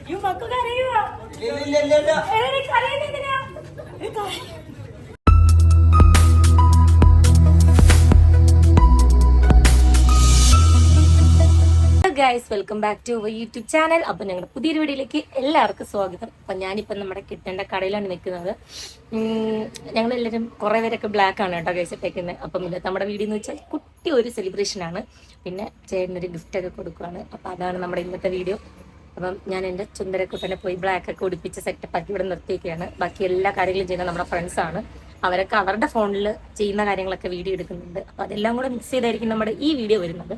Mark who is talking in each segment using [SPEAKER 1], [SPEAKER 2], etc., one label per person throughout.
[SPEAKER 1] Guys, welcome back to our YouTube channel. അപ്പം ഞങ്ങളുടെ പുതിയൊരു വീഡിയോയിലേക്ക് എല്ലാവർക്കും സ്വാഗതം. അപ്പം ഞാനിപ്പം നമ്മുടെ കിട്ടേണ്ട കടയിലാണ് നിൽക്കുന്നത്. ഞങ്ങളെല്ലാവരും കുറേ പേരൊക്കെ ബ്ലാക്ക് ആണ് കേട്ടോ ഗൈസ് ഇട്ടേക്കുന്നത്. അപ്പം ഇന്നത്തെ നമ്മുടെ വീഡിയോ എന്ന് വെച്ചാൽ കുട്ടി ഒരു സെലിബ്രേഷനാണ്. പിന്നെ ചേട്ടനൊരു ഗിഫ്റ്റൊക്കെ കൊടുക്കുകയാണ്. അപ്പം അതാണ് നമ്മുടെ ഇന്നത്തെ വീഡിയോ. അപ്പം ഞാൻ എൻ്റെ ചുന്ദരക്കുട്ടനെ പോയി ബ്ലാക്കൊക്കെ ഉടുപ്പിച്ച് സെറ്റപ്പാക്കി ഇവിടെ നിർത്തിയൊക്കെയാണ്. ബാക്കി എല്ലാ കാര്യങ്ങളും ചെയ്യുന്നത് നമ്മുടെ ഫ്രണ്ട്സാണ്. അവരൊക്കെ അവരുടെ ഫോണിൽ ചെയ്യുന്ന കാര്യങ്ങളൊക്കെ വീഡിയോ എടുക്കുന്നുണ്ട്. അപ്പോൾ അതെല്ലാം കൂടെ മിക്സ് ചെയ്തായിരിക്കും നമ്മുടെ ഈ വീഡിയോ വരുന്നത്.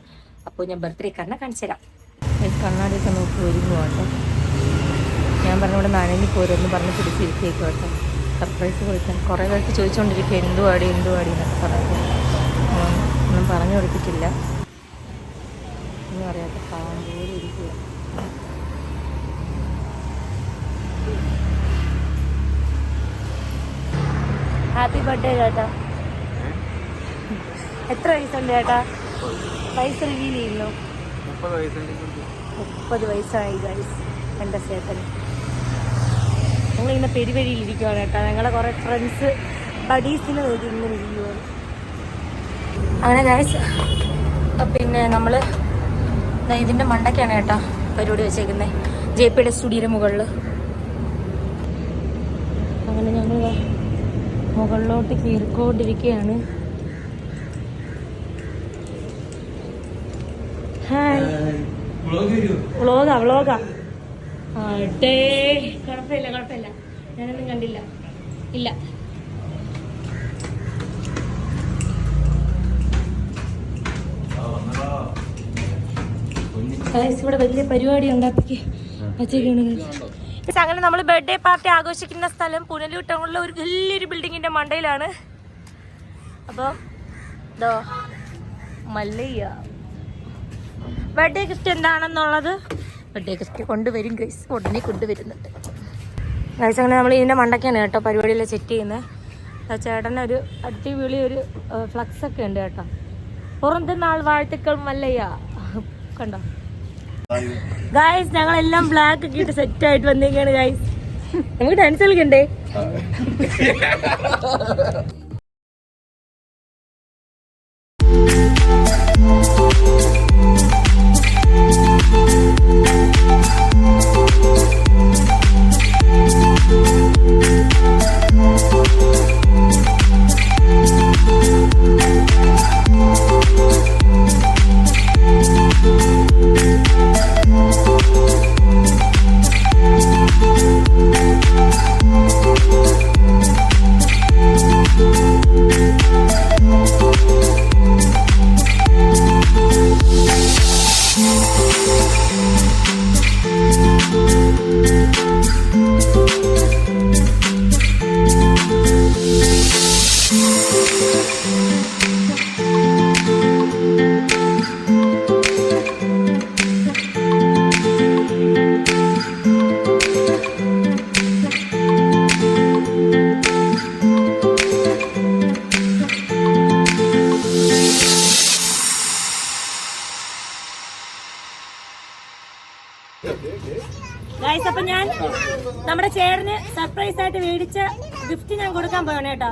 [SPEAKER 1] അപ്പോൾ ഞാൻ ബർത്ത്ഡേ കാരനെ കാണിച്ചു തരാം. കണ്ണാടിയൊക്കെ നോക്കി ഒരുങ്ങുവാട്ടോ. ഞാൻ പറഞ്ഞ ഇവിടെ നനഞ്ഞു പോരെന്ന് പറഞ്ഞ് പിടിച്ചിരിക്കേക്കും കേട്ടോ. സർപ്രൈസ് കൊടുക്കാൻ കുറേ പേർക്ക് ചോദിച്ചുകൊണ്ടിരിക്കുക എന്തുവാടി എന്നൊക്കെ പറയുന്നത്. ഒന്നും പറഞ്ഞു കൊടുത്തിട്ടില്ല. ഒന്നും അറിയാത്ത പാവം പോലെ ഇരിക്കുക. ഹാപ്പി ബർത്ത്ഡേ ചേട്ടാ. എത്ര വയസ്സുണ്ട് ചേട്ടാ? വയസ്സ് റിവീൽ ചെയ്യുന്നു. 30 വയസ്സായി ഗൈസ് എൻ്റെ ചേട്ടന്. ഞങ്ങളിങ്ങനെ പെരുവഴിയിലിരിക്കുവാണ് കേട്ടോ. ഞങ്ങളെ കുറേ ഫ്രണ്ട്സ് ബഡീസിന് നോക്കി ഇങ്ങനെ ഇരിക്കുവാണ്. അങ്ങനെ ഗൈസ് പിന്നെ നമ്മൾ ഇതിൻ്റെ മണ്ടയ്ക്കാണ് കേട്ടോ പരിപാടി വെച്ചേക്കുന്നത്, JPയുടെ സ്റ്റുഡിയോയുടെ മുകളിൽ. അങ്ങനെ ഞങ്ങൾ മുകളിലോട്ട് കയറിക്കൊണ്ടിരിക്കുകയാണ്. ഹായ്, വ്ളോഗാ. കുഴപ്പമില്ല, ഞാനൊന്നും കണ്ടില്ല. ഇല്ല, ഇവിടെ വലിയ പരിപാടി ഉണ്ടാക്കി വച്ചേക്കാണ്. അങ്ങനെ നമ്മൾ ബർത്ത്ഡേ പാർട്ടി ആഘോഷിക്കുന്ന സ്ഥലം പുനലൂർ ടൗണിലെ ഒരു വലിയൊരു ബിൽഡിങ്ങിന്റെ മണ്ടയിലാണ്. അപ്പം ഇതോ മല്ലയ്യ ബർത്ത്ഡേ ഗിഫ്റ്റ് എന്താണെന്നുള്ളത് ബർത്ത്ഡേ ഗിഫ്റ്റ് കൊണ്ടുവരും ഗൈസ്, ഉടനെ കൊണ്ടുവരുന്നുണ്ട് ഗൈസ്. അങ്ങനെ നമ്മൾ ഇതിൻ്റെ മണ്ടയ്ക്കാണ് കേട്ടോ പരിപാടിയെല്ലാം സെറ്റ് ചെയ്യുന്നത്. ചേട്ടനൊരു അടിപൊളി ഒരു ഫ്ലക്സ് ഒക്കെ ഉണ്ട് കേട്ടോ. പുറന്തനാൾ വാഴ്ത്തുക്കൾ മല്ലയ്യ കണ്ടോ ഗൈസ്. ഞങ്ങളെല്ലാം ബ്ലാക്ക് ഒക്കെ ഇട്ട് സെറ്റ് ആയിട്ട് വന്നേക്കാണ് ഗൈസ്. നമുക്ക് ഡാൻസ് കളിക്കണ്ടേ? ഗൈസ്, അപ്പൊ ഞാൻ നമ്മുടെ ചേട്ടന് സർപ്രൈസ് ആയിട്ട് മേടിച്ച ഗിഫ്റ്റ് ഞാൻ കൊടുക്കാൻ പോവാണ് കേട്ടോ.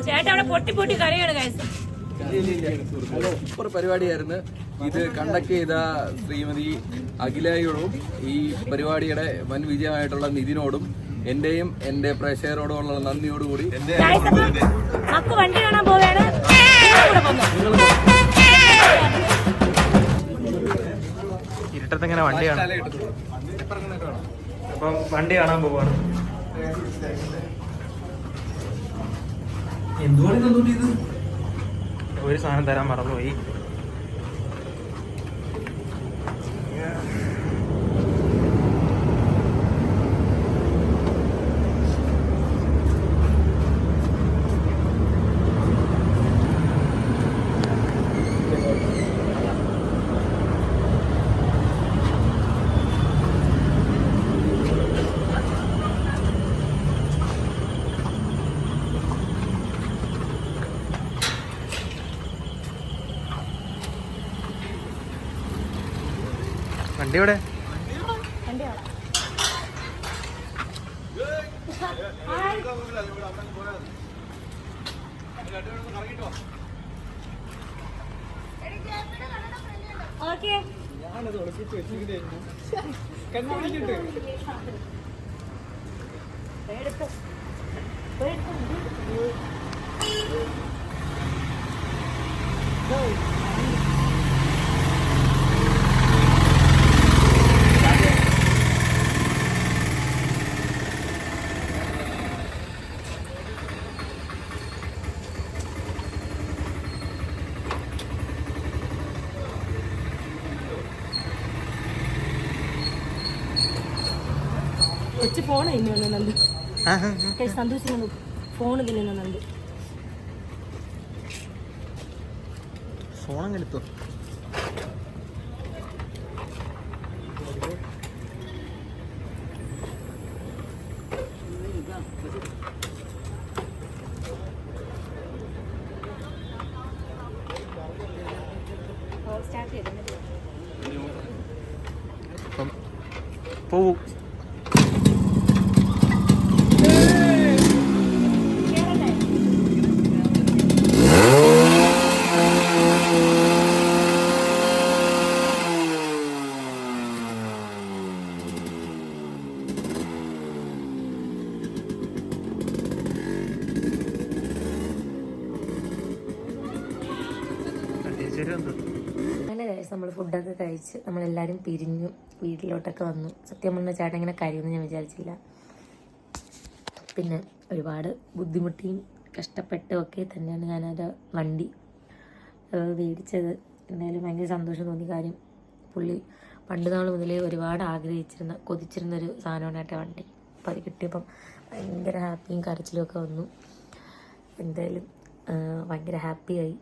[SPEAKER 1] ചേട്ടാ അവിടെ പൊട്ടി പൊട്ടി കരയാണ് ഗൈസ്.
[SPEAKER 2] സൂപ്പർ പരിപാടിയായിരുന്നു. ഇത് കണ്ടക്ട് ചെയ്ത ശ്രീമതി അഖിലയോടും ഈ പരിപാടിയുടെ വൻ വിജയമായിട്ടുള്ള നിതിനോടും എന്റെയും എന്റെ പ്രേക്ഷകരോടുമുള്ള നന്ദിയോടുകൂടി
[SPEAKER 1] വണ്ടി കാണാൻ പോവുകയാണ്.
[SPEAKER 3] ഇരുട്ടത്തെങ്ങനെ വണ്ടി കാണാം? അപ്പം വണ്ടി കാണാൻ പോവാണ്. ഒരു സാധനം തരാൻ മറന്നുപോയി. വണ്ടി എവിടെ?
[SPEAKER 1] കൊച്ചു ഫോൺ തിന്നു നന്ദു. സന്തോഷിക്കുന്നു ഫോൺ തിന്നുന്ന നന്ദു.
[SPEAKER 3] ഫോൺ അങ്ങനെ എടുത്തോ? പോവൂ.
[SPEAKER 1] അങ്ങനെ നമ്മൾ ഫുഡൊക്കെ കഴിച്ച് നമ്മളെല്ലാവരും പിരിഞ്ഞു വീട്ടിലോട്ടൊക്കെ വന്നു. സത്യം പറഞ്ഞാൽ ചേട്ടൻ ഇങ്ങനെ കഴിയുമെന്ന് ഞാൻ വിചാരിച്ചില്ല. പിന്നെ ഒരുപാട് ബുദ്ധിമുട്ടിയും കഷ്ടപ്പെട്ടും ഒക്കെ തന്നെയാണ് ഞാനത് വണ്ടി മേടിച്ചത്. എന്തായാലും ഭയങ്കര സന്തോഷം തോന്നി. കാര്യം പുള്ളി പണ്ട് നാൾ മുതലേ ഒരുപാട് കൊതിച്ചിരുന്നൊരു സാധനമാണ് കേട്ടോ വണ്ടി. അപ്പം അത് കിട്ടിയപ്പം ഭയങ്കര ഹാപ്പിയും കരച്ചിലും ഒക്കെ വന്നു. എന്തായാലും ഭയങ്കര ഹാപ്പിയായി.